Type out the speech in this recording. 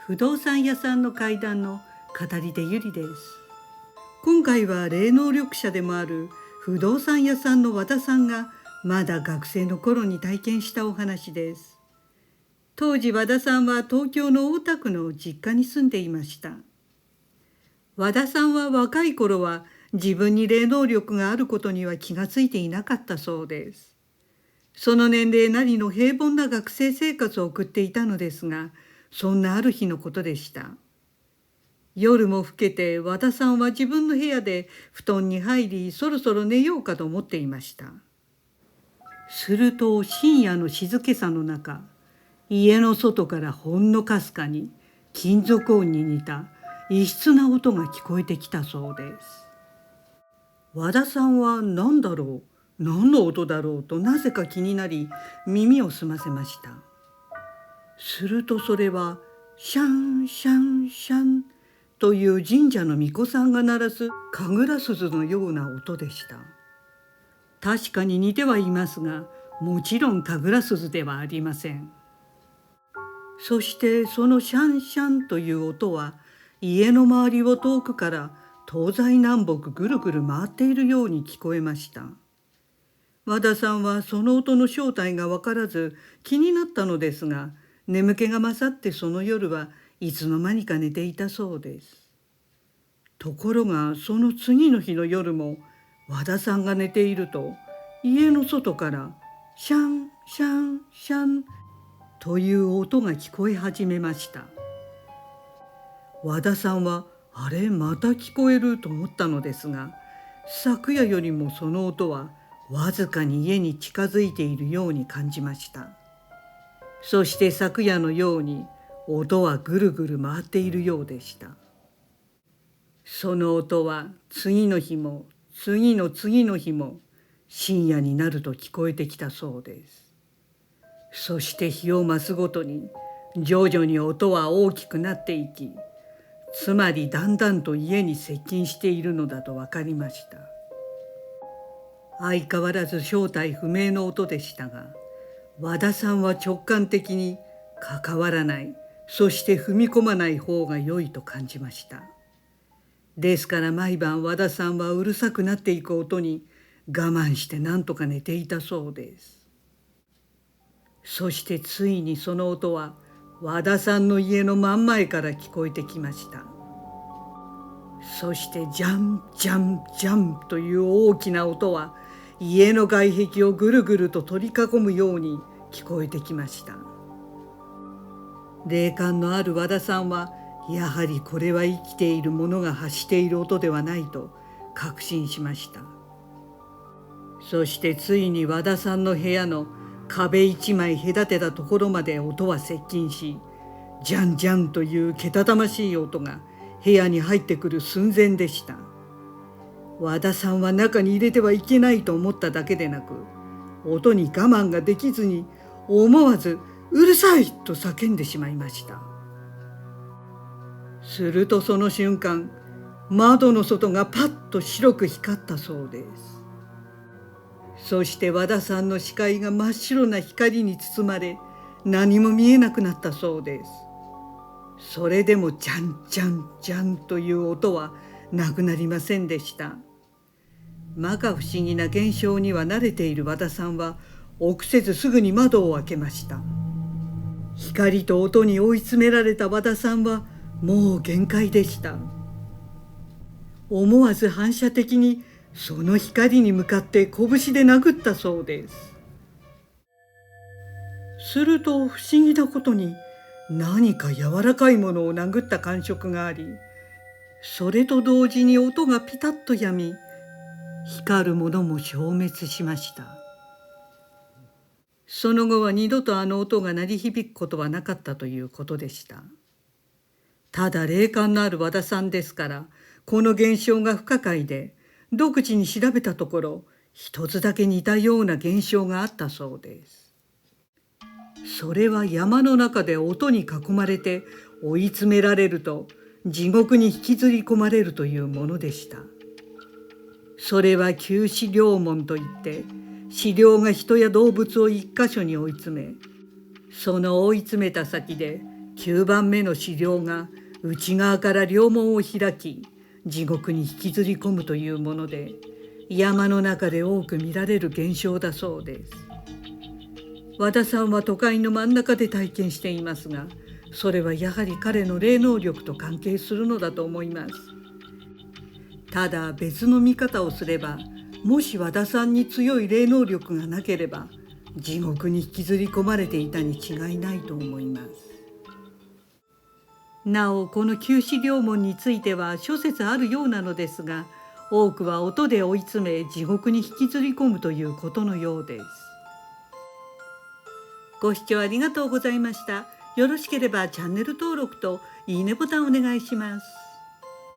不動産屋さんの怪談の語り手ゆりです。今回は霊能力者でもある不動産屋さんの和田さんがまだ学生の頃に体験したお話です。当時和田さんは東京の大田区の実家に住んでいました。和田さんは若い頃は自分に霊能力があることには気がついていなかったそうです。その年齢なりの平凡な学生生活を送っていたのですが、そんなある日のことでした。夜も更けて和田さんは自分の部屋で布団に入り、そろそろ寝ようかと思っていました。すると深夜の静けさの中、家の外からほんのかすかに金属音に似た異質な音が聞こえてきたそうです。和田さんは何だろう、何の音だろうとなぜか気になり耳を澄ませました。するとそれはシャンシャンシャンという神社の巫女さんが鳴らす神楽鈴のような音でした。確かに似てはいますが、もちろん神楽鈴ではありません。そしてそのシャンシャンという音は家の周りを遠くから東西南北ぐるぐる回っているように聞こえました。和田さんはその音の正体が分からず気になったのですが、眠気が勝ってその夜はいつの間にか寝ていたそうです。ところがその次の日の夜も和田さんが寝ていると家の外からシャンシャンシャンという音が聞こえ始めました。和田さんはあれまた聞こえると思ったのですが、昨夜よりもその音はわずかに家に近づいているように感じました。そして昨夜のように音はぐるぐる回っているようでした。その音は次の日も次の次の日も深夜になると聞こえてきたそうです。そして日を増すごとに徐々に音は大きくなっていき、つまりだんだんと家に接近しているのだと分かりました。相変わらず正体不明の音でしたが、和田さんは直感的に関わらない、そして踏み込まない方が良いと感じました。ですから毎晩和田さんはうるさくなっていく音に我慢して何とか寝ていたそうです。そしてついにその音は和田さんの家の真ん前から聞こえてきました。そしてジャンジャンジャンという大きな音は家の外壁をぐるぐると取り囲むように聞こえてきました。霊感のある和田さんはやはりこれは生きているものが発している音ではないと確信しました。そしてついに和田さんの部屋の壁一枚隔てたところまで音は接近し、ジャンジャンというけたたましい音が部屋に入ってくる寸前でした。和田さんは中に入れてはいけないと思っただけでなく、音に我慢ができずに思わずうるさいと叫んでしまいました。するとその瞬間、窓の外がパッと白く光ったそうです。そして和田さんの視界が真っ白な光に包まれ、何も見えなくなったそうです。それでもジャンジャンジャンという音はなくなりませんでした。摩訶不思議な現象には慣れている和田さんは臆せずすぐに窓を開けました。光と音に追い詰められた和田さんはもう限界でした。思わず反射的にその光に向かって拳で殴ったそうです。すると不思議なことに何か柔らかいものを殴った感触があり、それと同時に音がピタッとやみ、光るものも消滅しました。その後は二度とあの音が鳴り響くことはなかったということでした。ただ霊感のある和田さんですから、この現象が不可解で、独自に調べたところ、一つだけ似たような現象があったそうです。それは山の中で音に囲まれて追い詰められると、地獄に引きずり込まれるというものでした。それは九死両門といって、死霊が人や動物を一箇所に追い詰め、その追い詰めた先で9番目の資料が内側から両門を開き地獄に引きずり込むというもので、山の中で多く見られる現象だそうです。和田さんは都会の真ん中で体験していますが、それはやはり彼の霊能力と関係するのだと思います。ただ別の見方をすれば、もし和田さんに強い霊能力がなければ地獄に引きずり込まれていたに違いないと思います。なおこの九死両門については諸説あるようなのですが、多くは音で追い詰め地獄に引きずり込むということのようです。ご視聴ありがとうございました。よろしければチャンネル登録といいねボタンお願いします。